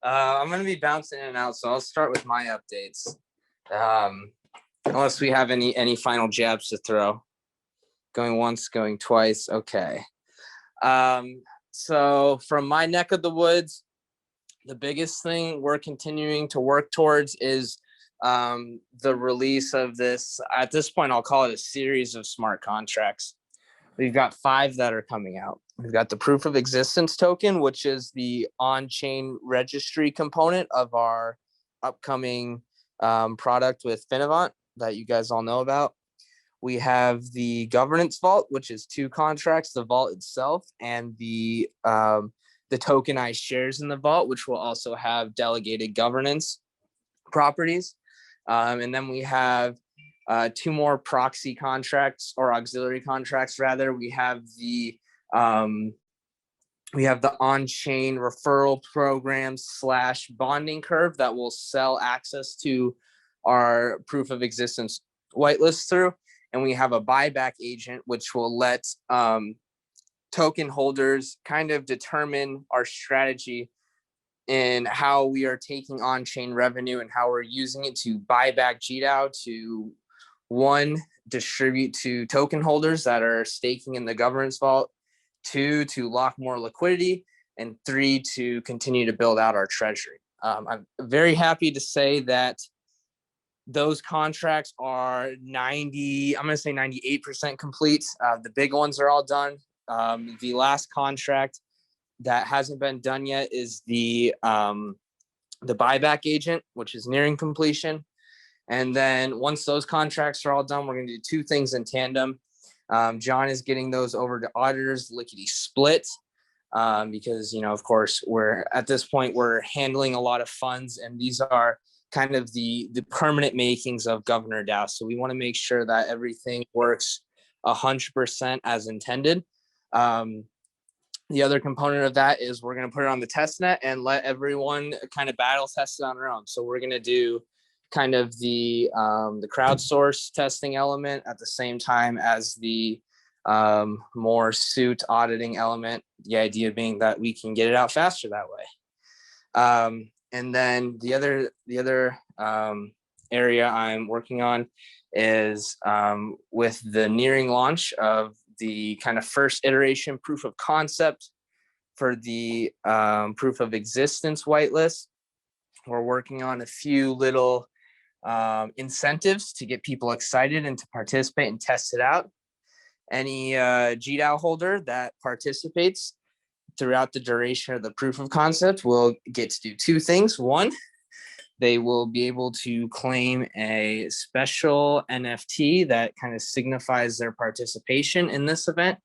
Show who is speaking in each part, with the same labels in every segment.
Speaker 1: I'm going to be bouncing in and out, so I'll start with my updates. Unless we have any final jabs to throw. Going once, going twice. Okay. So from my neck of the woods, the biggest thing we're continuing to work towards is the release of this. At this point, I'll call it a series of smart contracts. We've got 5 that are coming out. We've got the proof of existence token, which is the on-chain registry component of our upcoming product with Finovant that you guys all know about. We have the governance vault, which is 2 contracts, the vault itself and the tokenized shares in the vault, which will also have delegated governance properties. And then we have 2 more proxy contracts, or auxiliary contracts rather. We have the on-chain referral program / bonding curve that will sell access to our proof of existence whitelist through. And we have a buyback agent, which will let token holders kind of determine our strategy in how we are taking on-chain revenue and how we're using it to buy back GDAO to, 1, distribute to token holders that are staking in the governance vault, 2, to lock more liquidity, and 3, to continue to build out our treasury. I'm very happy to say that those contracts are 98% complete. The big ones are all done. The last contract that hasn't been done yet is the buyback agent, which is nearing completion. And then once those contracts are all done, we're going to do 2 things in tandem. John is getting those over to auditors lickety split because, of course, we're at this point, we're handling a lot of funds, and these are kind of the permanent makings of Governor DAO. So we want to make sure that everything works 100% as intended. The other component of that is we're going to put it on the test net and let everyone kind of battle test it on their own. So we're going to do kind of the crowdsource testing element at the same time as the more suit auditing element. The idea being that we can get it out faster that way. And then the other area I'm working on is with the nearing launch of the kind of first iteration proof of concept for the proof of existence whitelist. We're working on a few little incentives to get people excited and to participate and test it out. Any GDAO holder that participates throughout the duration of the proof of concept will get to do 2 things. 1, they will be able to claim a special NFT that kind of signifies their participation in this event.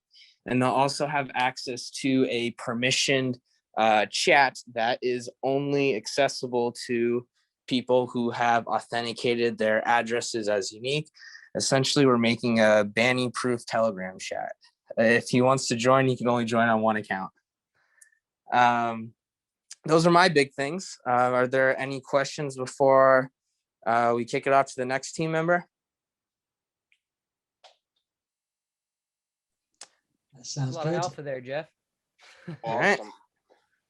Speaker 1: And they'll also have access to a permissioned chat that is only accessible to people who have authenticated their addresses as unique. Essentially, we're making a banning-proof Telegram chat. If he wants to join, he can only join on 1 account. Those are my big things. Are there any questions before we kick it off to the next team member?
Speaker 2: That sounds
Speaker 3: a lot
Speaker 2: good.
Speaker 3: of alpha there, Jeff.
Speaker 1: All right.
Speaker 4: Awesome.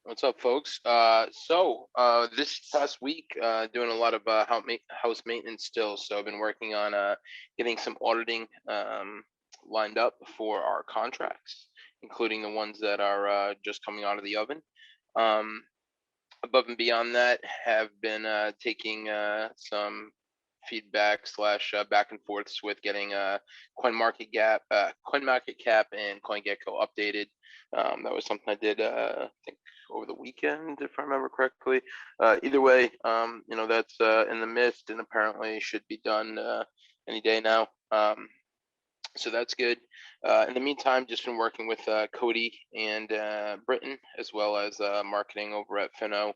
Speaker 4: What's up, folks? So this past week, doing a lot of house maintenance still. So I've been working on getting some auditing lined up for our contracts, including the ones that are just coming out of the oven. Above and beyond that, have been taking some feedback / back and forths with getting CoinMarketCap and CoinGecko updated. That was something I did, I think, over the weekend, if I remember correctly. Either way, that's in the midst and apparently should be done any day now. So that's good. In the meantime, just been working with Cody and Britton, as well as marketing over at Finno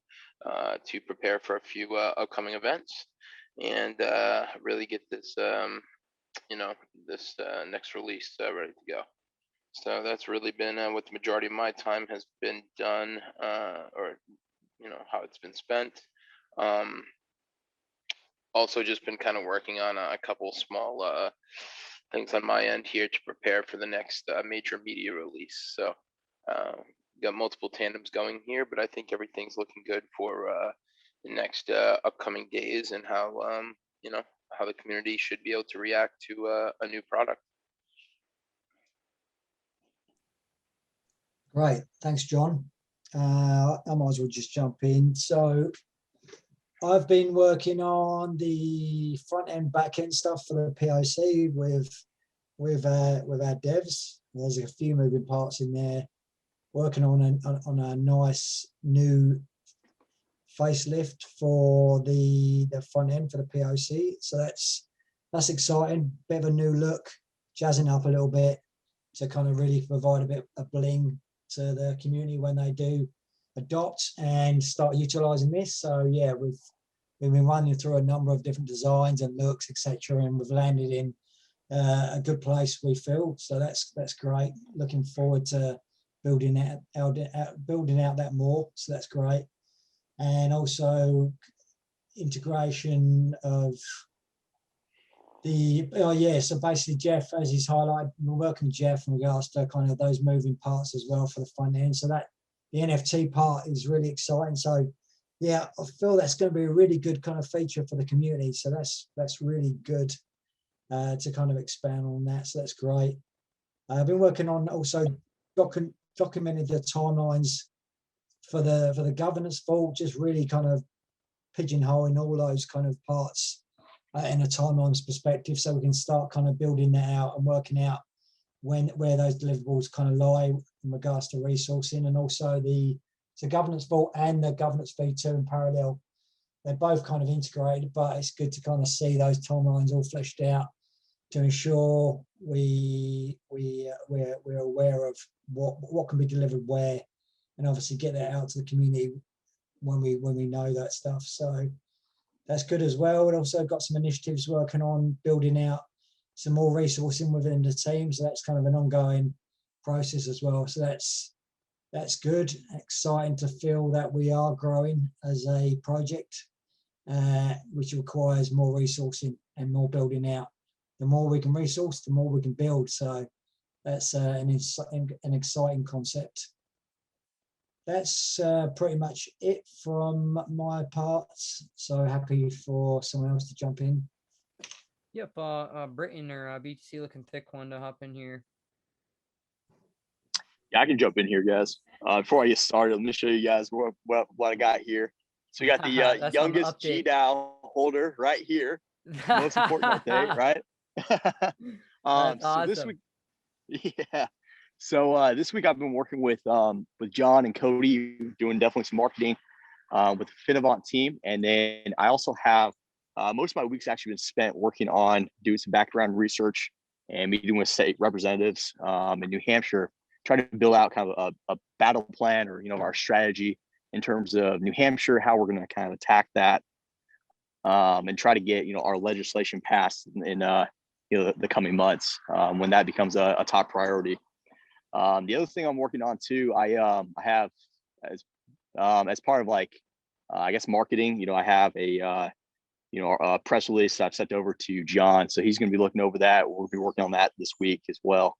Speaker 4: to prepare for a few upcoming events and really get this, this next release ready to go. So that's really been what the majority of my time has been done, or how it's been spent. Also, just been kind of working on a couple small things on my end here to prepare for the next major media release. So got multiple tandems going here, but I think everything's looking good for the next upcoming days and how how the community should be able to react to a new product.
Speaker 2: Great, thanks, John. I might as well just jump in. So I've been working on the front end, back end stuff for the POC with our devs. There's a few moving parts in there. Working on a nice new facelift for the front end for the POC. So that's exciting. Bit of a new look, jazzing up a little bit to kind of really provide a bit of bling to the community when they do adopt and start utilizing this. So yeah, we've been running through a number of different designs and looks, etc., and we've landed in a good place, we feel. So that's great. Looking forward to building out that more. So that's great. And also integration of so basically Jeff, as he's highlighted, we're working with Jeff in regards to kind of those moving parts as well for the front end. So that the NFT part is really exciting. So yeah, I feel that's going to be a really good kind of feature for the community. So that's really good to kind of expand on that. So that's great. I've been working on also documenting the timelines for the governance vault, just really kind of pigeonholing all those kind of parts in a timelines perspective, so we can start kind of building that out and working out where those deliverables kind of lie in regards to resourcing, and also the governance vault and the governance v2 in parallel. They're both kind of integrated, but it's good to kind of see those timelines all fleshed out to ensure we're aware of what can be delivered where, and obviously get that out to the community when we know that stuff. So that's good as well. And also got some initiatives working on building out some more resourcing within the team. So that's kind of an ongoing process as well. So that's good. Exciting to feel that we are growing as a project, which requires more resourcing and more building out. The more we can resource, the more we can build. So that's an exciting concept. That's pretty much it from my part. So happy for someone else to jump in.
Speaker 3: Yep, Britton or BTC looking thick one to hop in here.
Speaker 5: Yeah, I can jump in here, guys. Before I get started, let me show you guys what I got here. So we got the youngest GDAO holder right here. Most important update, right?
Speaker 3: That's awesome.
Speaker 5: This week, yeah. So this week I've been working with John and Cody, doing definitely some marketing with the Finavant team, and then I also have most of my weeks actually been spent working on doing some background research and meeting with state representatives in New Hampshire, trying to build out kind of a battle plan, or our strategy in terms of New Hampshire, how we're going to kind of attack that, and try to get our legislation passed in the coming months when that becomes a top priority. The other thing I'm working on too, I have as part of I guess marketing, I have a press release I've sent over to John, so he's going to be looking over that. We'll be working on that this week as well.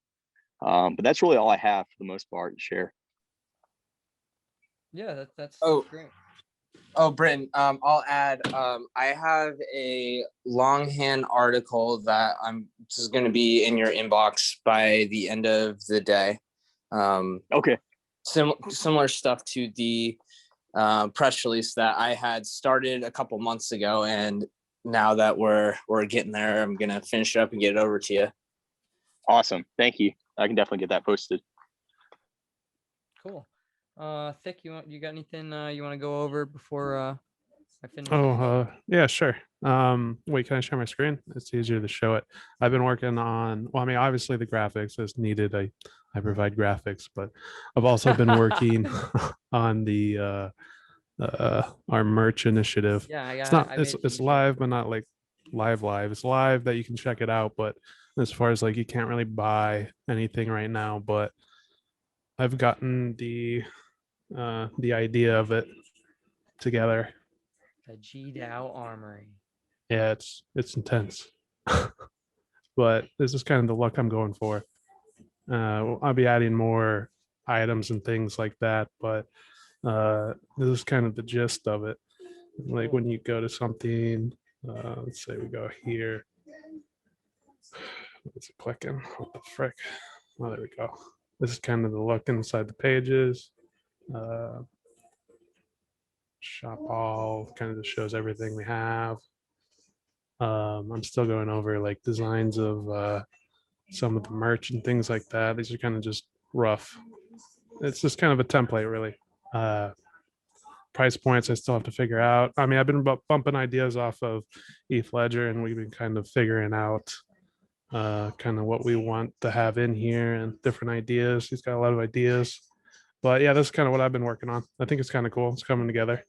Speaker 5: But that's really all I have for the most part to share.
Speaker 3: Yeah, that's great.
Speaker 1: Oh, Britton, I'll add, I have a longhand article that this is going to be in your inbox by the end of the day.
Speaker 5: Okay.
Speaker 1: Similar stuff to the press release that I had started a couple months ago, and now that we're getting there, I'm going to finish it up and get it over to you.
Speaker 5: Awesome. Thank you. I can definitely get that posted.
Speaker 3: Cool. Thick, you got anything you want to go over before I finish?
Speaker 6: Yeah, sure. Wait, can I share my screen? It's easier to show it. I've been working on, well, I mean, obviously the graphics is needed. I provide graphics, but I've also been working on the our merch initiative.
Speaker 3: Yeah,
Speaker 6: it's live, but not like live. It's live that you can check it out, but as far as you can't really buy anything right now, but I've gotten the idea of it together.
Speaker 3: The GDAO Armory.
Speaker 6: Yeah, it's intense. But this is kind of the look I'm going for. I'll be adding more items and things like that. But this is kind of the gist of it. Like when you go to something, let's say we go here. It's clicking. What the frick? Oh, there we go. This is kind of the look inside the pages. Shop all kind of just shows everything we have. I'm still going over like designs of some of the merch and things like that. These are kind of just rough. It's just kind of a template, really. Price points I still have to figure out. I mean, I've been bumping ideas off of ETH Ledger, and we've been kind of figuring out kind of what we want to have in here and different ideas. He's got a lot of ideas, but yeah, that's kind of what I've been working on. I think it's kind of cool. It's coming together.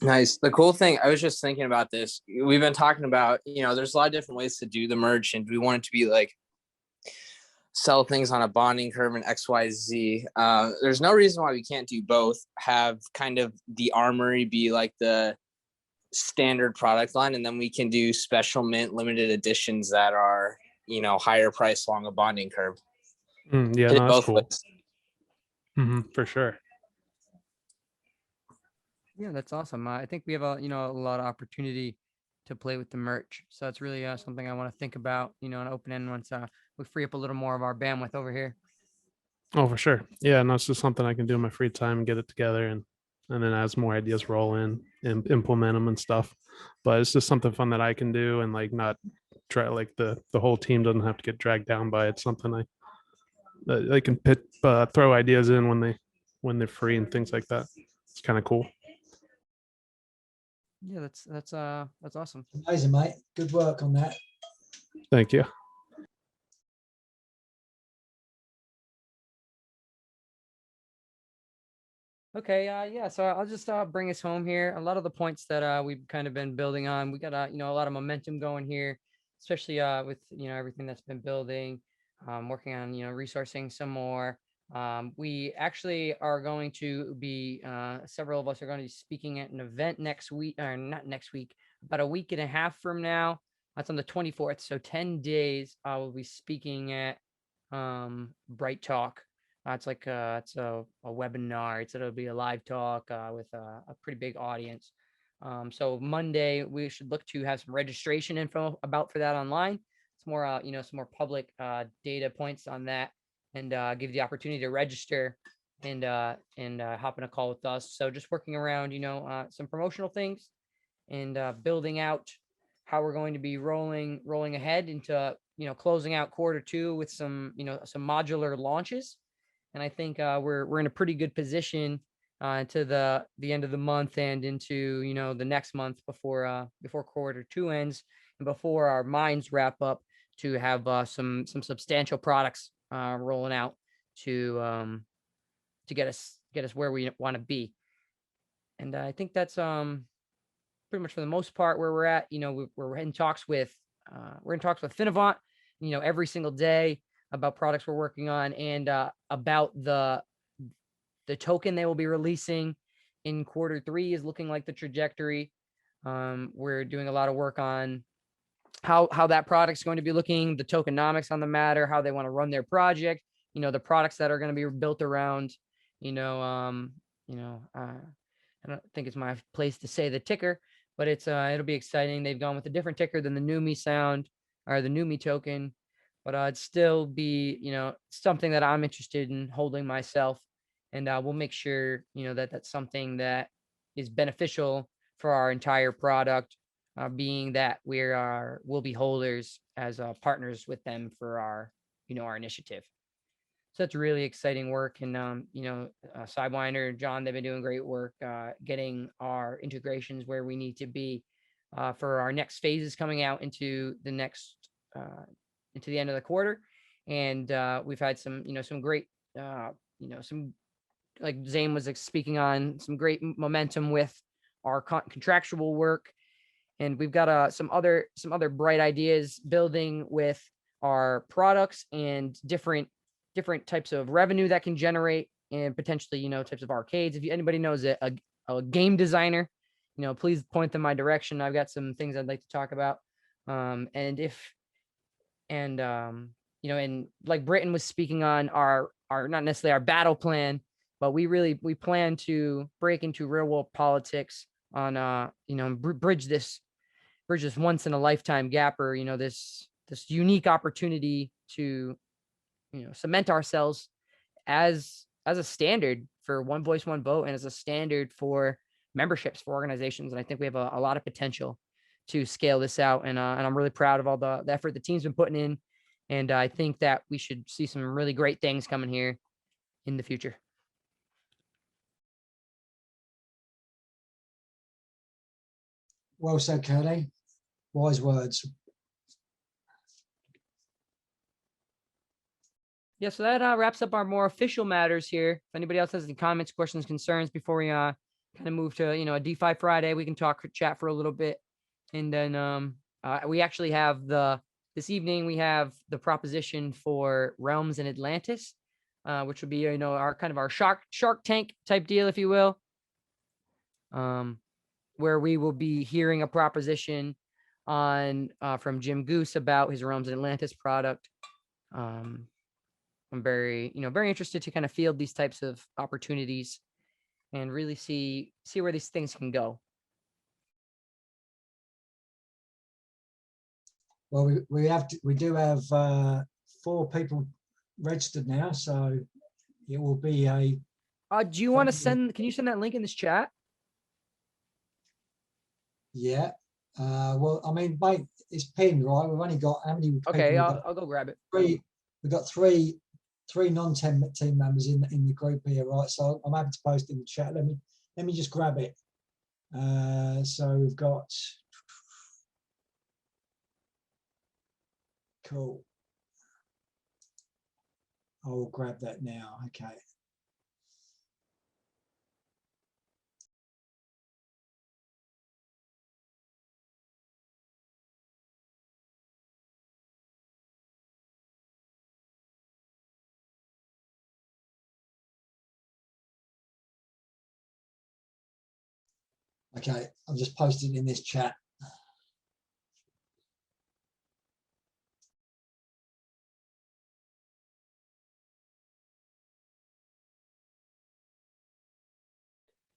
Speaker 1: Nice. The cool thing, I was just thinking about this. We've been talking about, there's a lot of different ways to do the merge, and we want it to be like sell things on a bonding curve and XYZ. There's no reason why we can't do both. Have kind of the armory be like the standard product line, and then we can do special mint limited editions that are, higher price along a bonding curve.
Speaker 6: Yeah,
Speaker 1: Hit it
Speaker 6: no, that's
Speaker 1: both
Speaker 6: cool.
Speaker 1: ways.
Speaker 6: For sure.
Speaker 3: Yeah, that's awesome. I think we have a lot of opportunity to play with the merch. So it's really something I want to think about, an open end once we free up a little more of our bandwidth over here.
Speaker 6: Oh, for sure. Yeah, no, it's just something I can do in my free time and get it together, and then as more ideas roll in and implement them and stuff. But it's just something fun that I can do, and like not try, like the whole team doesn't have to get dragged down by it. Something they can throw ideas in when they're free and things like that. It's kind of cool.
Speaker 3: Yeah, that's awesome.
Speaker 2: Amazing, mate. Good work on that.
Speaker 6: Thank you.
Speaker 3: Okay, yeah, so I'll just bring us home here. A lot of the points that we've kind of been building on, we got a lot of momentum going here, especially with everything that's been building, working on resourcing some more. We actually are going to be several of us are going to be speaking at an event next week, or not next week, about a week and a half from now. That's on the 24th, so 10 days. I will be speaking at Bright Talk. It's like it's a webinar. It'll be a live talk with a pretty big audience. So Monday we should look to have some registration info for that online. It's more some more public data points on that, and give you the opportunity to register and hop in a call with us. So just working around some promotional things and building out how we're going to be rolling ahead into closing out Q2 with some some modular launches. And I think we're in a pretty good position to the end of the month and into the next month before Q2 ends and before our mines wrap up, to have some substantial products rolling out to get us where we want to be. And I think that's pretty much for the most part where we're at. We're in talks with Finovant every single day about products we're working on, and about the token they will be releasing in Q3 is looking like the trajectory. We're doing a lot of work on how that product's going to be looking, the tokenomics on the matter, how they want to run their project, the products that are going to be built around, I don't think it's my place to say the ticker, but it'll be exciting. They've gone with a different ticker than the Numi sound or the Numi token. But it'd still be, something that I'm interested in holding myself, and we'll make sure, that that's something that is beneficial for our entire product, being that we'll be holders as partners with them for our, our initiative. So that's really exciting work, and Sidewinder, John, they've been doing great work getting our integrations where we need to be for our next phases coming out into the next. Into the end of the quarter, and we've had some great some, like Zane was speaking on, some great momentum with our contractual work, and we've got some other bright ideas building with our products and different types of revenue that can generate, and potentially types of arcades. If anybody knows a game designer, please point them my direction. I've got some things I'd like to talk about, and like Britton was speaking on, our not necessarily our battle plan, but we plan to break into real world politics on bridge this once in a lifetime gap, or this unique opportunity to cement ourselves as a standard for one voice, one vote, and as a standard for memberships for organizations. And I think we have a lot of potential to scale this out. And I'm really proud of all the effort the team's been putting in. And I think that we should see some really great things coming here in the future.
Speaker 2: Well said, Cody. Wise words.
Speaker 3: Yeah, so that wraps up our more official matters here. If anybody else has any comments, questions, concerns before we kind of move to a DeFi Friday, we can chat for a little bit. And then we actually have this evening we have the proposition for Realms in Atlantis, which would be our Shark Tank type deal, if you will, where we will be hearing a proposition on from Jim Goose about his Realms in Atlantis product. I'm very interested to kind of field these types of opportunities and really see where these things can go.
Speaker 2: Well, we do have 4 people registered now, so it will be a.
Speaker 3: Do you want to can you send that link in this chat?
Speaker 2: Yeah. Well, I mean, mate, it's pinned, right? We've only got how many?
Speaker 3: Okay, I'll go grab it.
Speaker 2: We've got three non-team members in the group here, right? So I'm happy to post in the chat. Let me just grab it. So we've got. Cool. I'll grab that now. Okay. Okay, I've just posted in this chat.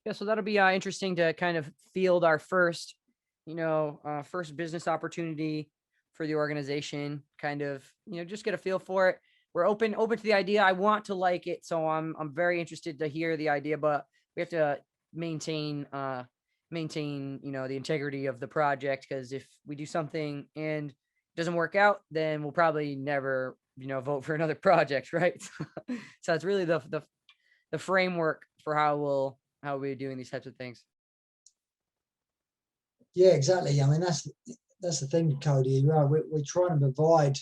Speaker 3: Yeah, so that'll be interesting to kind of field our first business opportunity for the organization. Kind of, just get a feel for it. We're open to the idea. I want to like it, so I'm very interested to hear the idea. But we have to maintain the integrity of the project, because if we do something and it doesn't work out, then we'll probably never vote for another project, right? So it's really the framework for how we're doing these types of things.
Speaker 2: Yeah, exactly. I mean, that's the thing, Cody. We're trying to provide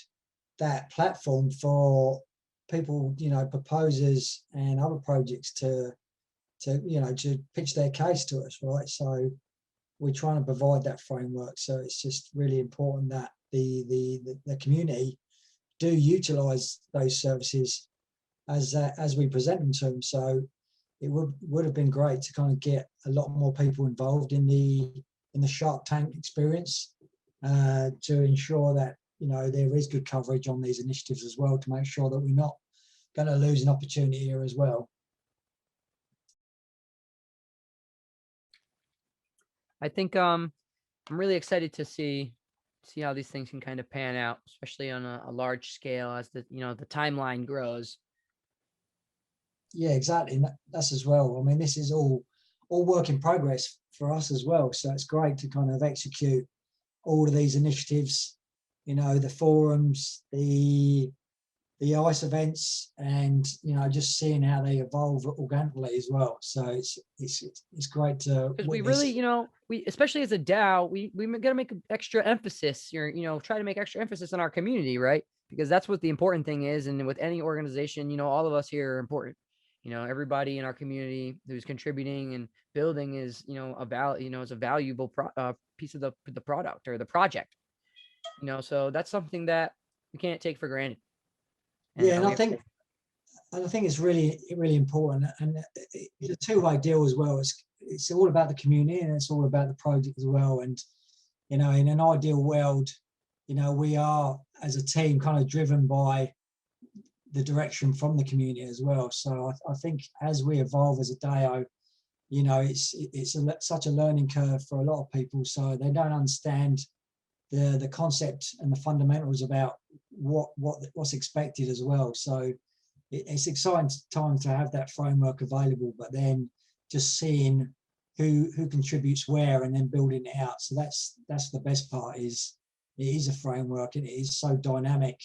Speaker 2: that platform for people, proposers and other projects to pitch their case to us, right? So we're trying to provide that framework. So it's just really important that the community do utilize those services as we present them to them. So it would have been great to kind of get a lot more people involved in the Shark Tank experience, to ensure that there is good coverage on these initiatives as well, to make sure that we're not going to lose an opportunity here as well.
Speaker 3: I think I'm really excited to see how these things can kind of pan out, especially on a large scale as the timeline grows.
Speaker 2: Yeah, exactly. That's as well. I mean, this is all work in progress for us as well. So it's great to kind of execute all of these initiatives, the forums, the ICE events, and just seeing how they evolve organically as well. So it's great to.
Speaker 3: Because we really, we especially as a DAO, we're gonna make extra emphasis. Try to make extra emphasis on our community, right? Because that's what the important thing is. And with any organization, all of us here are important. Everybody in our community who's contributing and building is, is a valuable piece of the product or the project. So that's something that we can't take for granted.
Speaker 2: And I think it's really, really important, and it's a two-way deal as well. It's all about the community and it's all about the project as well. And in an ideal world, we are as a team kind of driven by the direction from the community as well. So I think as we evolve as a DAO, you know, it's such a learning curve for a lot of people. So they don't understand the concept and the fundamentals about what's expected as well. So it's exciting time to have that framework available, but then just seeing who contributes where and then building it out. So that's the best part. Is it is a framework and it is so dynamic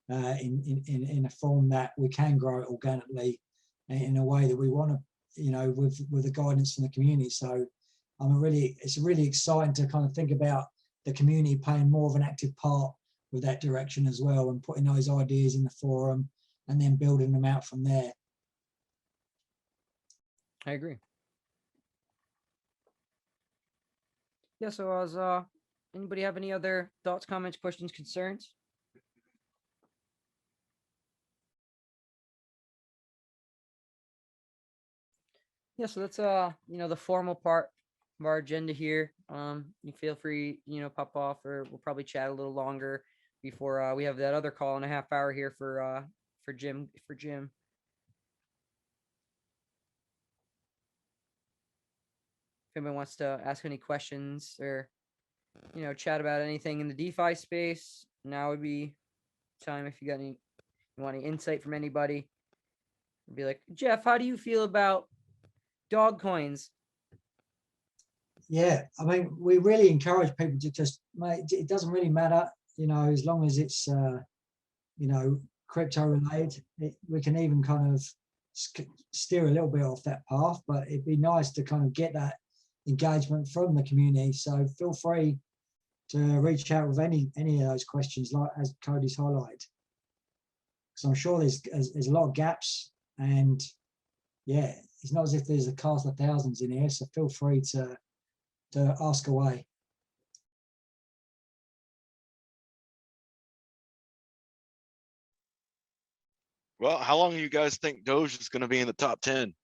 Speaker 2: in a form that we can grow it organically in a way that we want to, you know, with the guidance from the community. So it's really exciting to kind of think about the community playing more of an active part with that direction as well, and putting those ideas in the forum and then building them out from there.
Speaker 3: I agree. Yeah, so anybody have any other thoughts, comments, questions, concerns? Yeah, so that's you know, the formal part of our agenda here. You feel free, you know, pop off, or we'll probably chat a little longer before we have that other call in a half hour here for Jim. If anyone wants to ask any questions or, you know, chat about anything in the DeFi space, now would be time. If you got you want any insight from anybody, be like, Jeff, how do you feel about dog coins?
Speaker 2: Yeah, I mean, we really encourage people to just, mate, it doesn't really matter, you know, as long as it's, you know, crypto related. We can even kind of steer a little bit off that path, but it'd be nice to kind of get that engagement from the community. So feel free to reach out with any of those questions, like as Cody's highlighted. So I'm sure there's a lot of gaps, and yeah, it's not as if there's a cast of thousands in here. So feel free to ask away.
Speaker 7: Well, how long do you guys think Doge is going to be in the top 10?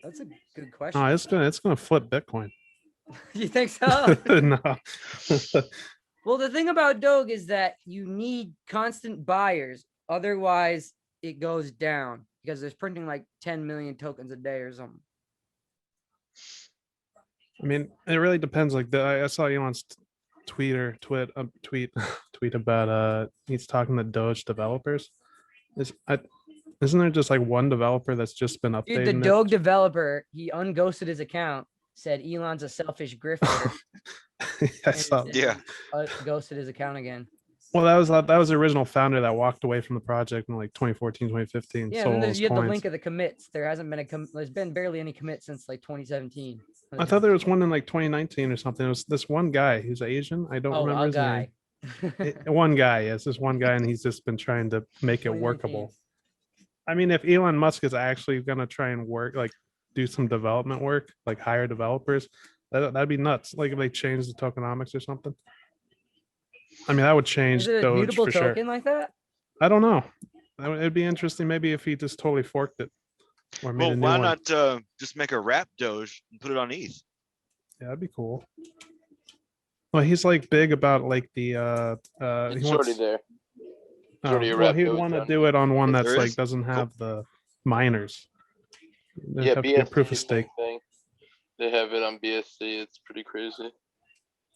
Speaker 3: That's a good question.
Speaker 6: No, it's gonna flip Bitcoin.
Speaker 3: You think so?
Speaker 6: No.
Speaker 3: Well, the thing about Doge is that you need constant buyers. Otherwise, it goes down because there's printing like 10 million tokens a day or something.
Speaker 6: I mean, it really depends. Like I saw Elon's tweet about he's talking to Doge developers. Isn't there just like one developer that's just been updating?
Speaker 3: Dude, the
Speaker 6: it?
Speaker 3: Doge developer, he unghosted his account, said Elon's a selfish grifter.
Speaker 6: I saw.
Speaker 7: Yeah.
Speaker 3: Ghosted his account again.
Speaker 6: Well, that was the original founder that walked away from the project in like 2014, 2015.
Speaker 3: Yeah, and then you have the link of the commits. There hasn't been there's been barely any commits since like 2017.
Speaker 6: I thought there was one in like 2019 or something. It was this one guy. He's Asian. I don't remember his
Speaker 3: guy.
Speaker 6: name. One guy. Yes, this one guy, and he's just been trying to make it workable. I mean, if Elon Musk is actually going to try and do some development work, like hire developers, that'd be nuts. Like if they change the tokenomics or something. I mean, that would change Doge
Speaker 3: mutable
Speaker 6: for
Speaker 3: token
Speaker 6: sure.
Speaker 3: Like that?
Speaker 6: I don't know. It'd be interesting. Maybe if he just totally forked it. Or made
Speaker 7: Well,
Speaker 6: a new
Speaker 7: why
Speaker 6: one.
Speaker 7: not just make a wrap Doge and put it on ETH?
Speaker 6: Yeah, that'd be cool. Well, he's like big about like the
Speaker 4: It's already there.
Speaker 6: well, he'd want to do it on one that's like doesn't
Speaker 7: Cool.
Speaker 6: have the miners. There'd
Speaker 4: Yeah,
Speaker 6: have to be a
Speaker 4: BSC,
Speaker 6: proof of
Speaker 4: same
Speaker 6: stake.
Speaker 4: thing. They have it on BSC. It's pretty crazy.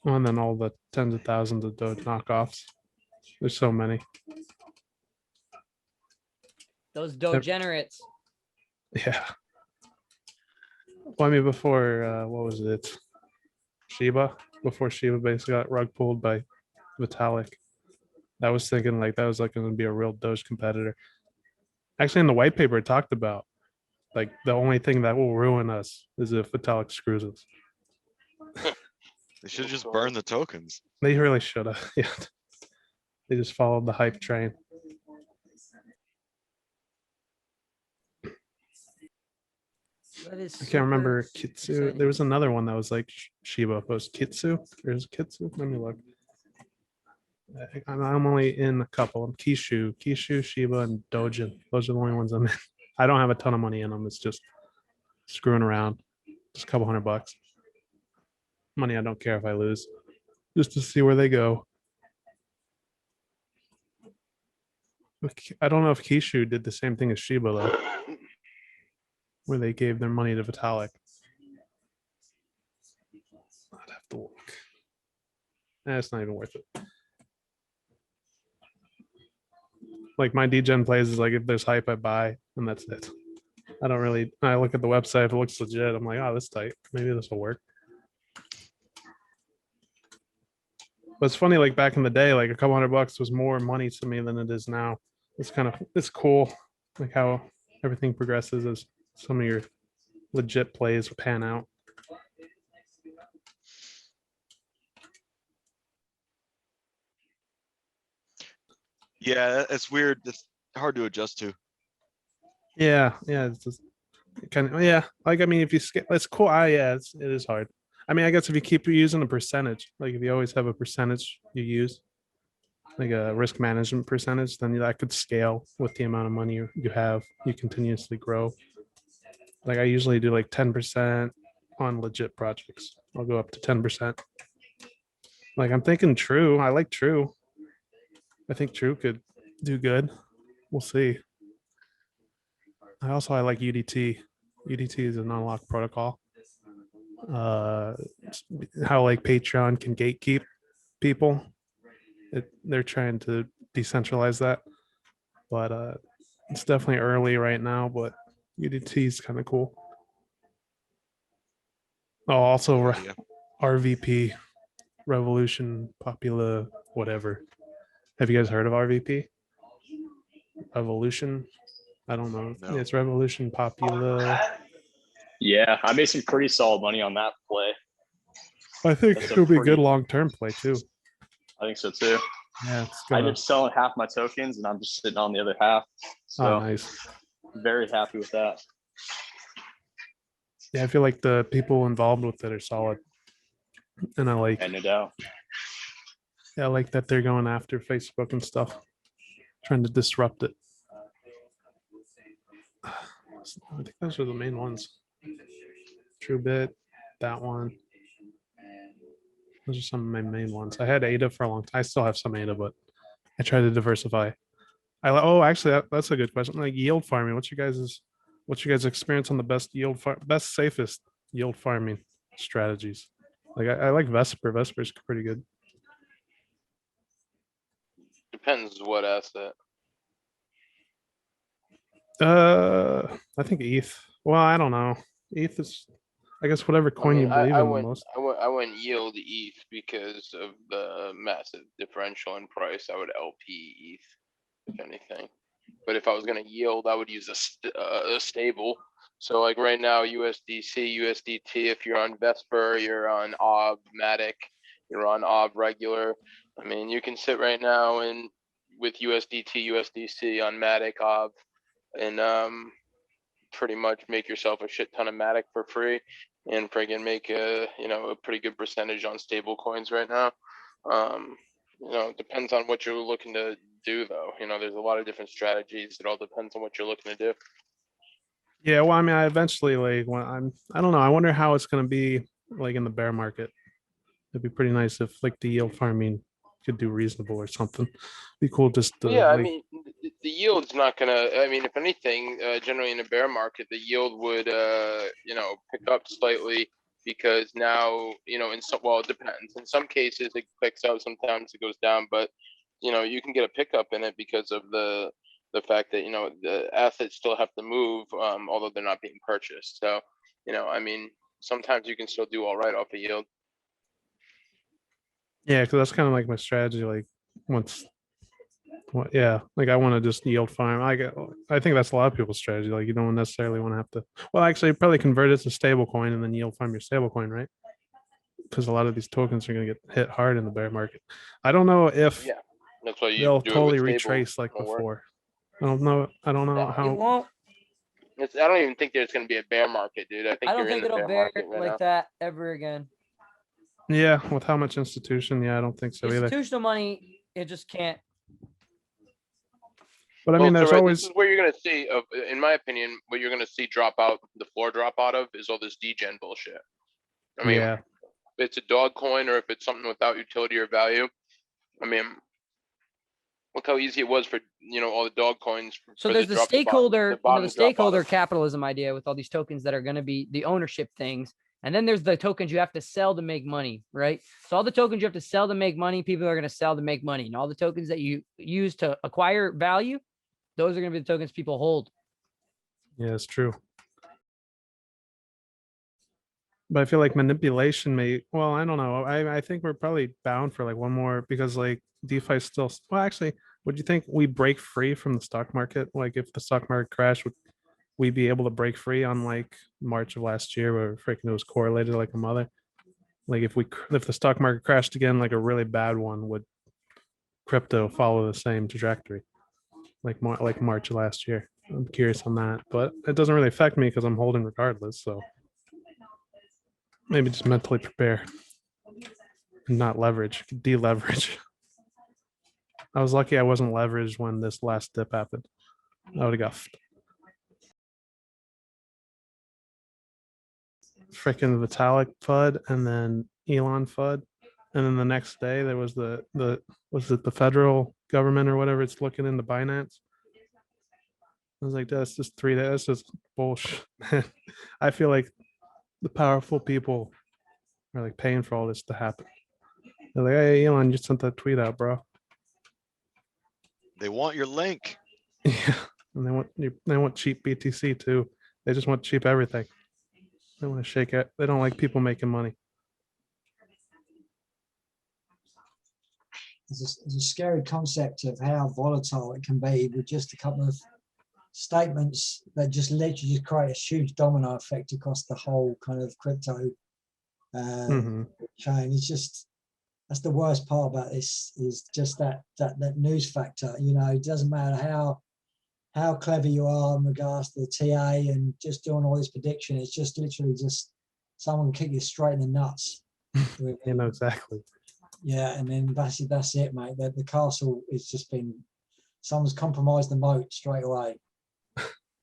Speaker 6: And then all the tens of thousands of Doge knockoffs. There's so many.
Speaker 3: Those degenerates.
Speaker 6: Yeah. Well, I mean, before what was it? Shiba. Before Shiba basically got rug pulled by Vitalik. I was thinking like that was like going to be a real Doge competitor. Actually, in the white paper, it talked about like the only thing that will ruin us is if Vitalik screws us.
Speaker 7: They should just burn the tokens.
Speaker 6: They really should have. Yeah. They just followed the hype train.
Speaker 3: That is
Speaker 6: I can't remember
Speaker 3: super
Speaker 6: Kitsu.
Speaker 3: exciting.
Speaker 6: There was another one that was like Shiba. It was Kitsu. Or is it Kitsu? Let me look. I'm only in a couple. I'm Kishu, Shiba, and Dojin. Those are the only ones I'm in. I don't have a ton of money in them. It's just screwing around. Just a couple $100. Money I don't care if I lose. Just to see where they go. I don't know if Kishu did the same thing as Shiba though, where they gave their money to Vitalik. I'd have to look. It's not even worth it. Like my degen plays is like if there's hype, I buy, and that's it. I don't really. I look at the website. If it looks legit, I'm like, oh, this tight. Maybe this will work. But it's funny. Like back in the day, like a couple $100 was more money to me than it is now. It's cool, like how everything progresses as some of your legit plays pan out.
Speaker 7: Yeah, it's weird. It's hard to adjust to.
Speaker 6: Yeah, it's just kind of Like I mean, if you skip, it's cool. It is hard. I mean, I guess if you keep using a percentage, like if you always have a percentage you use, like a risk management percentage, then that could scale with the amount of money you have. You continuously grow. Like I usually do like 10% on legit projects. I'll go up to 10%. Like I'm thinking True. I like True. I think True could do good. We'll see. I like UDT. UDT is an unlocked protocol. How like Patreon can gatekeep people. They're trying to decentralize that, but it's definitely early right now. But UDT is kind of cool. Oh, also
Speaker 7: Yeah.
Speaker 6: RVP, Revolution Popular, whatever. Have you guys heard of RVP? Revolution? I don't know.
Speaker 7: No.
Speaker 6: It's Revolution Popular.
Speaker 5: Yeah, I made some pretty solid money on that play.
Speaker 6: I think
Speaker 5: That's a
Speaker 6: it'll be a good
Speaker 5: pretty-
Speaker 6: long-term play too.
Speaker 5: I think so too.
Speaker 6: Yeah, it's
Speaker 5: I
Speaker 6: gonna.
Speaker 5: ended up selling half my tokens, and I'm just sitting on the other half. So
Speaker 6: Oh, nice.
Speaker 5: very happy with that.
Speaker 6: Yeah, I feel like the people involved with it are solid, and I like.
Speaker 5: And no doubt.
Speaker 6: Yeah, I like that they're going after Facebook and stuff, trying to disrupt it. I think those are the main ones. TrueBit, that one. Those are some of my main ones. I had ADA for a long time. I still have some ADA, but I try to diversify. Actually, that's a good question. Like yield farming. What's your guys' experience on the best safest yield farming strategies? Like I like Vesper. Vesper's pretty good.
Speaker 4: Depends what asset.
Speaker 6: I think ETH. Well, I don't know. ETH is, I guess, whatever coin you believe in the most.
Speaker 4: I wouldn't yield ETH because of the massive differential in price. I would LP ETH, if anything. But if I was gonna yield, I would use a stable. So like right now, USDC, USDT, if you're on Vesper, you're on OB, Matic, you're on OB regular. I mean, you can sit right now and with USDT, USDC on Matic, OB, and pretty much make yourself a shit ton of Matic for free and friggin' make a pretty good percentage on stable coins right now. It depends on what you're looking to do though. There's a lot of different strategies. It all depends on what you're looking to do.
Speaker 6: Yeah, well, I mean, I eventually I don't know. I wonder how it's gonna be like in the bear market. It'd be pretty nice if like the yield farming could do reasonable or something. Be cool just to
Speaker 4: Yeah, I
Speaker 6: like,
Speaker 4: mean, the yield's not gonna. I mean, if anything, generally in a bear market, the yield would, pick up slightly because now, it depends. In some cases, it picks up. Sometimes it goes down, but you can get a pickup in it because of the fact that the assets still have to move, although they're not being purchased. So, I mean, sometimes you can still do all right off a yield.
Speaker 6: yeah, because that's kind of like my strategy. Like like I want to just yield farm. I think that's a lot of people's strategy. Like you don't necessarily want to have to. Well, actually, probably convert it to stable coin and then yield farm your stable coin, right? Because a lot of these tokens are going to get hit hard in the bear market. I don't know if
Speaker 4: Yeah, that's why you
Speaker 6: they'll
Speaker 4: do
Speaker 6: totally
Speaker 4: it with
Speaker 6: retrace like
Speaker 4: It'll work.
Speaker 6: before. I don't know
Speaker 3: It
Speaker 6: how.
Speaker 3: won't.
Speaker 4: I don't even think there's going to be a bear market, dude. I think
Speaker 3: I don't
Speaker 4: you're in
Speaker 3: think
Speaker 4: the
Speaker 3: it'll
Speaker 4: bear
Speaker 3: bear
Speaker 4: market right
Speaker 3: like
Speaker 4: now.
Speaker 3: that ever again.
Speaker 6: Yeah, with how much institution? Yeah, I don't think so either.
Speaker 3: Institutional money, it just can't.
Speaker 6: But I mean, there's
Speaker 4: This
Speaker 6: always
Speaker 4: is where you're going to see, in my opinion, what you're going to see the floor drop out of is all this degen bullshit. I mean,
Speaker 6: yeah.
Speaker 4: if it's a dog coin or if it's something without utility or value, I mean, Look how easy it was for, all the dog coins.
Speaker 3: So
Speaker 4: for
Speaker 3: there's the
Speaker 4: drop to bottom-
Speaker 3: stakeholder,
Speaker 4: the bottom
Speaker 3: the
Speaker 4: to drop
Speaker 3: stakeholder
Speaker 4: bottom.
Speaker 3: capitalism idea with all these tokens that are going to be the ownership things. And then there's the tokens you have to sell to make money, right? So all the tokens you have to sell to make money, people are going to sell to make money. And all the tokens that you use to acquire value, those are going to be the tokens people hold.
Speaker 6: Yeah, it's true. But I feel like manipulation well, I don't know. I think we're probably bound for like one more because like DeFi still, well, actually, would you think we break free from the stock market? Like if the stock market crashed, would we be able to break free on like March of last year where freaking it was correlated like a mother? Like if the stock market crashed again, like a really bad one, would crypto follow the same trajectory? Like more like March of last year. I'm curious on that, but it doesn't really affect me because I'm holding regardless. So maybe just mentally prepare and not leverage, deleverage. I was lucky I wasn't leveraged when this last dip happened. I would have got freaking Vitalik FUD and then Elon FUD. And then the next day there was was it the federal government or whatever, it's looking into Binance. I was like, that's just 3 days. That's just bullshit. I feel like the powerful people are like paying for all this to happen. They're like, hey, Elon, you sent that tweet out, bro.
Speaker 7: They want your link.
Speaker 6: Yeah, and they want cheap BTC too. They just want cheap everything. They want to shake it. They don't like people making money.
Speaker 2: It's a scary concept of how volatile it can be with just a couple of statements that just literally just create a huge domino effect across the whole kind of crypto chain. It's just, that's the worst part about this, is just that news factor. It doesn't matter how clever you are in regards to the TA and just doing all this prediction. It's just literally just someone kick you straight in the nuts.
Speaker 6: Exactly.
Speaker 2: Yeah, and then that's it, mate. The castle is just been, someone's compromised the moat straight away.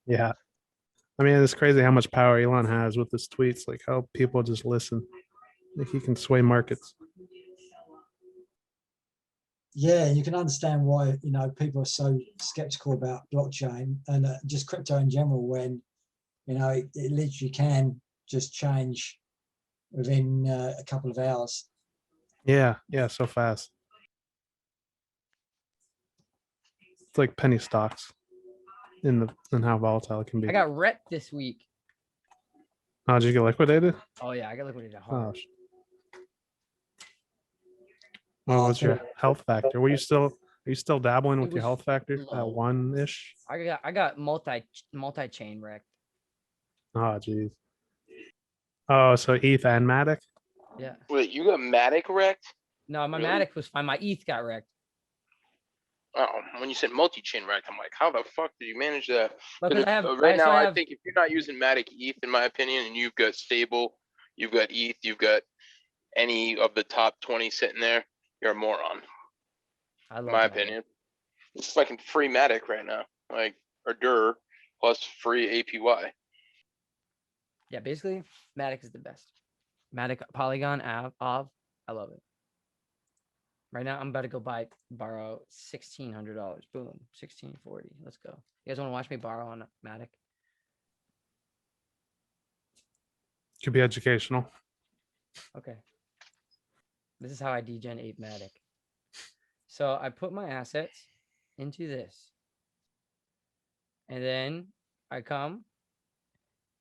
Speaker 6: Yeah. I mean, it's crazy how much power Elon has with his tweets, like how people just listen. Like he can sway markets.
Speaker 2: Yeah, and you can understand why, people are so skeptical about blockchain and just crypto in general when, it literally can just change within a couple of hours.
Speaker 6: Yeah, so fast. It's like penny stocks in how volatile it can be.
Speaker 3: I got wrecked this week.
Speaker 6: Oh, did you get liquidated?
Speaker 3: Oh yeah, I got liquidated hard.
Speaker 6: What was your health factor? Are you still dabbling with your health factor at 1-ish?
Speaker 3: I got multi-chain wrecked.
Speaker 6: Oh geez. Oh, so ETH and Matic?
Speaker 3: Yeah.
Speaker 4: Wait, you got Matic wrecked?
Speaker 3: No, my
Speaker 4: Really?
Speaker 3: Matic was fine. My ETH got wrecked.
Speaker 4: Oh, when you said multi-chain wrecked, I'm like, how the fuck did you manage that?
Speaker 3: Because
Speaker 4: I think if you're not using Matic ETH, in my opinion, and you've got stable, you've got ETH, you've got any of the top 20 sitting there, you're a moron. In my opinion. It's fucking free Matic right now. Like, or DER plus free APY.
Speaker 3: Yeah, basically, Matic is the best. Matic, Polygon, Av, I love it. Right now, I'm about to go borrow $1,600. Boom, 1640. Let's go. You guys want to watch me borrow on Matic?
Speaker 6: Could be educational.
Speaker 3: Okay. This is how I degen ape Matic. So I put my assets into this. And then I come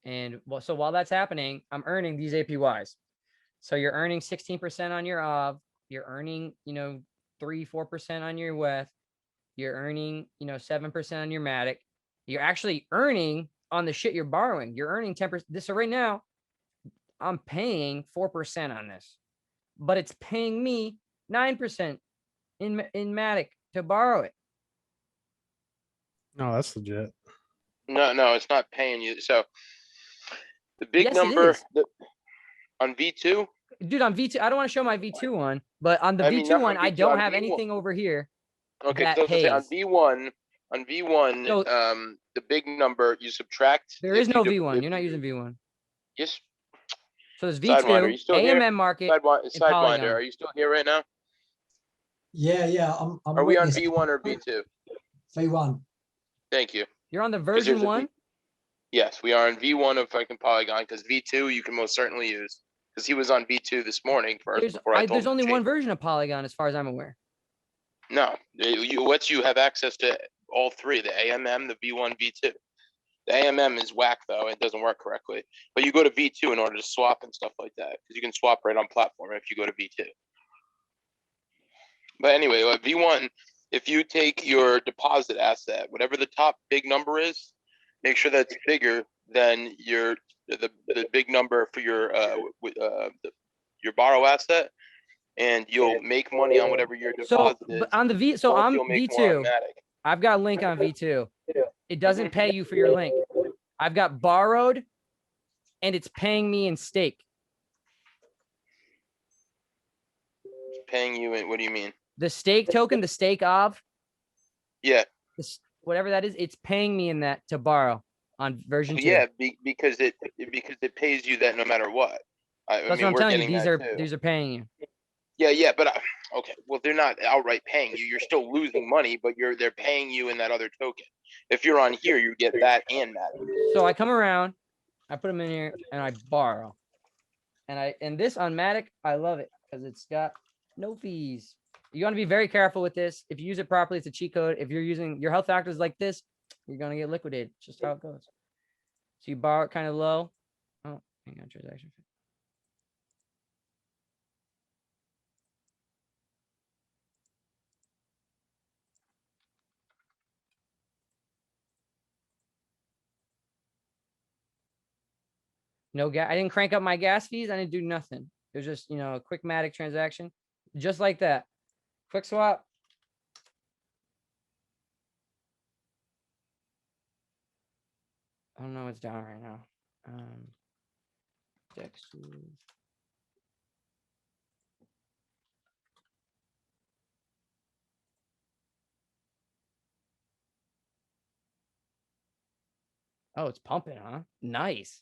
Speaker 3: and so while that's happening, I'm earning these APYs. So you're earning 16% on your Av. You're earning, 3-4% on your WETH. You're earning, 7% on your Matic. You're actually earning on the shit you're borrowing. You're earning 10%. So right now, I'm paying 4% on this, but it's paying me 9% in Matic to borrow it.
Speaker 6: No, that's legit.
Speaker 4: No, it's not paying you. So the big
Speaker 3: Yes,
Speaker 4: number on V2.
Speaker 3: Dude, on V2, I don't want to show my V2 one, but on the V2 one, I don't have anything over here.
Speaker 4: Okay,
Speaker 3: that
Speaker 4: so
Speaker 3: pays.
Speaker 4: on V1,
Speaker 3: So,
Speaker 4: the big number you subtract.
Speaker 3: There is no V1. You're not using V1.
Speaker 4: Yes.
Speaker 3: So there's V2, AMM market,
Speaker 4: Sidewinder, are you still here right now?
Speaker 2: Yeah. I'm
Speaker 4: Are we on
Speaker 2: witness
Speaker 4: V1 or V2?
Speaker 2: V1.
Speaker 4: Thank you.
Speaker 3: You're on the
Speaker 4: 'Cause
Speaker 3: version
Speaker 4: there's a V-
Speaker 3: 1?
Speaker 4: Yes, we are on V1 of fucking Polygon because V2 you can most certainly use because he was on V2 this morning first
Speaker 3: There's
Speaker 4: before I told
Speaker 3: there's
Speaker 4: him
Speaker 3: only
Speaker 4: to
Speaker 3: one
Speaker 4: change.
Speaker 3: version of Polygon as far as I'm aware.
Speaker 4: No, you lets you have access to all three: the AMM, the V1, V2. The AMM is whack though; it doesn't work correctly. But you go to V2 in order to swap and stuff like that because you can swap right on platform if you go to V2. But anyway, V1, if you take your deposit asset, whatever the top big number is, make sure that's bigger than the big number for your borrow asset, and you'll make money on whatever your
Speaker 3: So
Speaker 4: deposit
Speaker 3: but
Speaker 4: is.
Speaker 3: on the V, so
Speaker 4: plus
Speaker 3: I'm
Speaker 4: you'll make more on
Speaker 3: V2.
Speaker 4: Matic.
Speaker 3: I've got link on V2. It doesn't pay you for your link. I've got borrowed, and it's paying me in stake.
Speaker 4: Paying you in, what do you mean?
Speaker 3: The stake token, the stake of,
Speaker 4: Yeah,
Speaker 3: whatever that is, it's paying me in that to borrow on version 2.
Speaker 4: yeah, because it pays you that no matter what. I
Speaker 3: That's
Speaker 4: mean,
Speaker 3: what I'm
Speaker 4: we're
Speaker 3: telling you.
Speaker 4: getting that too.
Speaker 3: These are paying you.
Speaker 4: Yeah, but okay. Well, they're not outright paying you. You're still losing money, but they're paying you in that other token. If you're on here, you get that and that.
Speaker 3: So I come around, I put them in here, and I borrow. And this on Matic, I love it because it's got no fees. You want to be very careful with this. If you use it properly, it's a cheat code. If you're using your health factors like this, you're gonna get liquidated. It's just how it goes. So you borrow it kind of low. Oh, hang on, transaction fee. No gas. I didn't crank up my gas fees. I didn't do nothing. It was just, a quick Matic transaction, just like that. Quick swap. I don't know what's down right now. Dex. Oh, it's pumping, huh? Nice.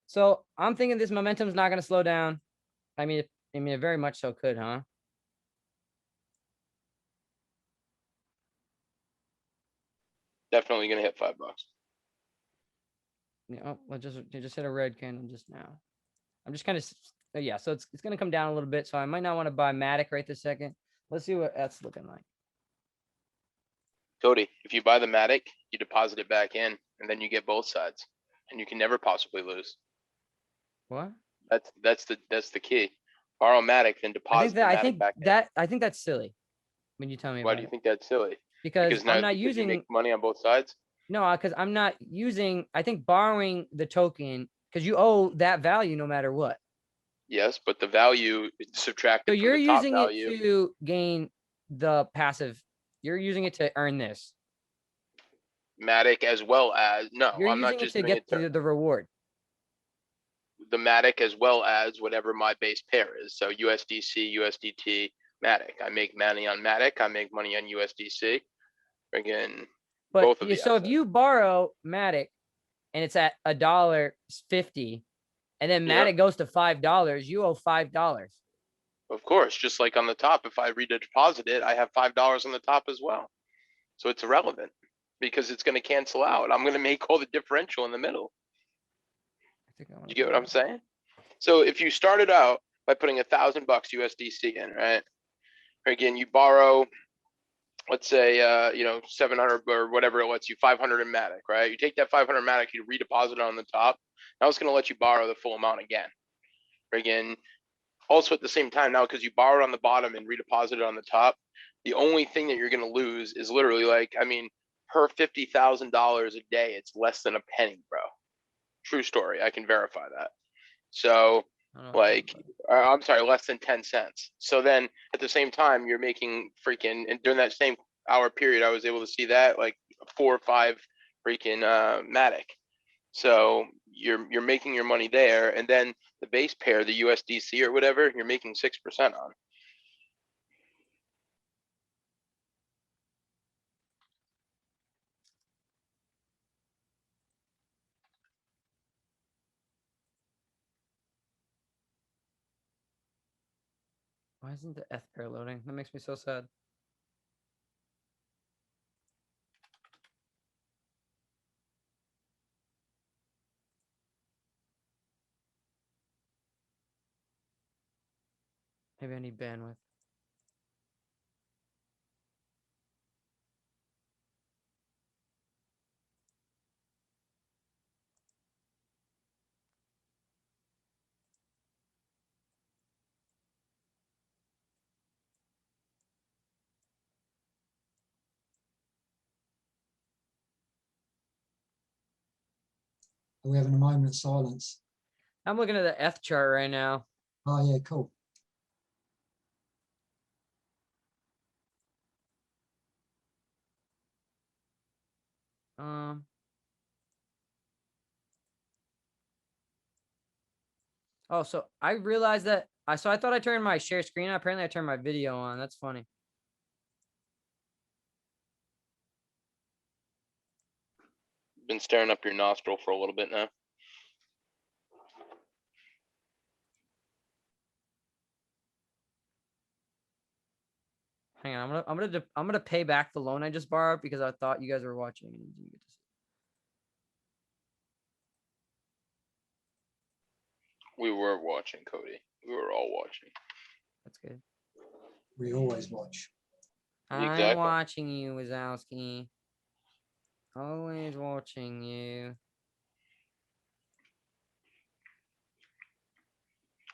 Speaker 3: So I'm thinking this momentum's not going to slow down. I mean, it very much so could, huh?
Speaker 4: Definitely gonna hit $5.
Speaker 3: Yeah, oh, well, just hit a red candle just now. I'm just kind of, yeah. So it's going to come down a little bit. So I might not want to buy Matic right this second. Let's see what that's looking like.
Speaker 4: Cody, if you buy the Matic, you deposit it back in, and then you get both sides, and you can never possibly lose.
Speaker 3: What?
Speaker 4: That's the key. Borrow Matic and deposit the Matic back in.
Speaker 3: I think that's silly. When you tell me
Speaker 4: Why
Speaker 3: about
Speaker 4: do you
Speaker 3: it.
Speaker 4: think that's silly?
Speaker 3: Because
Speaker 4: now
Speaker 3: I'm not
Speaker 4: because you
Speaker 3: using.
Speaker 4: make money on both sides.
Speaker 3: No, because I'm not using. I think borrowing the token because you owe that value no matter what.
Speaker 4: Yes, but the value is subtracted
Speaker 3: So
Speaker 4: from
Speaker 3: you're
Speaker 4: the top
Speaker 3: using
Speaker 4: value.
Speaker 3: it to gain the passive. You're using it to earn this.
Speaker 4: Matic as well as
Speaker 3: You're
Speaker 4: I'm not
Speaker 3: using it
Speaker 4: just
Speaker 3: to
Speaker 4: doing
Speaker 3: get
Speaker 4: it to
Speaker 3: the reward.
Speaker 4: the Matic as well as whatever my base pair is. So USDC, USDT, Matic. I make money on Matic. I make money on USDC. Again,
Speaker 3: But
Speaker 4: both of the
Speaker 3: so if
Speaker 4: assets.
Speaker 3: you borrow Matic and it's at $1.50, and then
Speaker 4: Yeah.
Speaker 3: Matic goes to $5, you owe $5.
Speaker 4: Of course, just like on the top, if I redeposit it, I have $5 on the top as well. So it's irrelevant because it's going to cancel out. I'm going to make all the differential in the middle. You get what I'm saying? So if you started out by putting $1,000 USDC in, right? Again, you borrow, let's say, 700 or whatever it lets you, 500 in Matic, right? You take that 500 Matic, you redeposit it on the top. Now it's going to let you borrow the full amount again. Again, also at the same time now, because you borrowed on the bottom and redeposited on the top, the only thing that you're going to lose is literally per $50,000 a day, it's less than a penny, bro. True story. I can verify that. So I'm sorry, less than 10 cents. So then at the same time, you're making freaking, and during that same hour period, I was able to see that 4 or 5 freaking Matic. So you're making your money there. And then the base pair, the USDC or whatever, you're making 6% on.
Speaker 3: Why isn't the F pair loading? That makes me so sad. Maybe I need bandwidth.
Speaker 2: Are we having a moment of silence?
Speaker 3: I'm looking at the F chart right now.
Speaker 2: Oh yeah, cool.
Speaker 3: Um. Oh, so I realized that I thought I turned my share screen on. Apparently I turned my video on. That's funny.
Speaker 4: Been staring up your nostril for a little bit now.
Speaker 3: Hang on, I'm gonna pay back the loan I just borrowed because I thought you guys were watching. And you didn't get to see.
Speaker 4: We were watching, Cody. We were all watching.
Speaker 3: That's good.
Speaker 2: We always watch.
Speaker 3: I'm
Speaker 4: Exactly.
Speaker 3: watching you, Wazowski. Always watching you.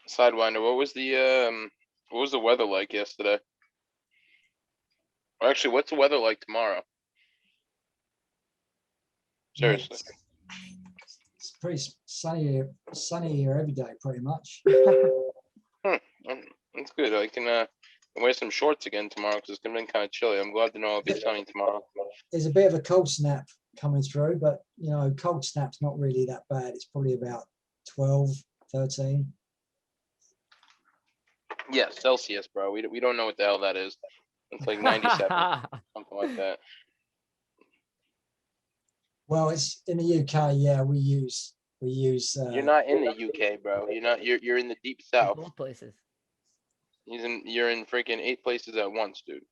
Speaker 4: Sidewinder, what was the weather like yesterday? Or actually, what's the weather like tomorrow? Seriously.
Speaker 2: It's pretty sunny here every day, pretty much.
Speaker 4: That's good. I can wear some shorts again tomorrow because it's gonna be kind of chilly. I'm glad to know it'll be sunny tomorrow.
Speaker 2: There's a bit of a cold snap coming through, but you know, cold snap's not really that bad. It's probably about 12, 13.
Speaker 4: Yeah, Celsius, bro. We don't know what the hell that is. It's like 97, something like that.
Speaker 2: Well, it's in the UK. Yeah, we use.
Speaker 4: You're not in the UK, bro. You're in the deep south.
Speaker 3: Both places.
Speaker 4: You're in freaking 8 places at once, dude.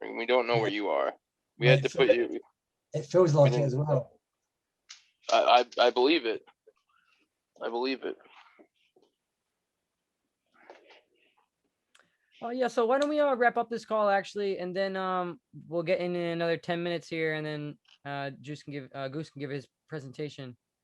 Speaker 4: We don't know where you are. We
Speaker 2: Mate,
Speaker 4: had to put you.
Speaker 2: It feels like it
Speaker 4: didn't-
Speaker 2: as well.
Speaker 4: I believe it. I believe it.
Speaker 3: Oh yeah, so why don't we wrap up this call actually, and then we'll get in another 10 minutes here, and then Goose can give his presentation.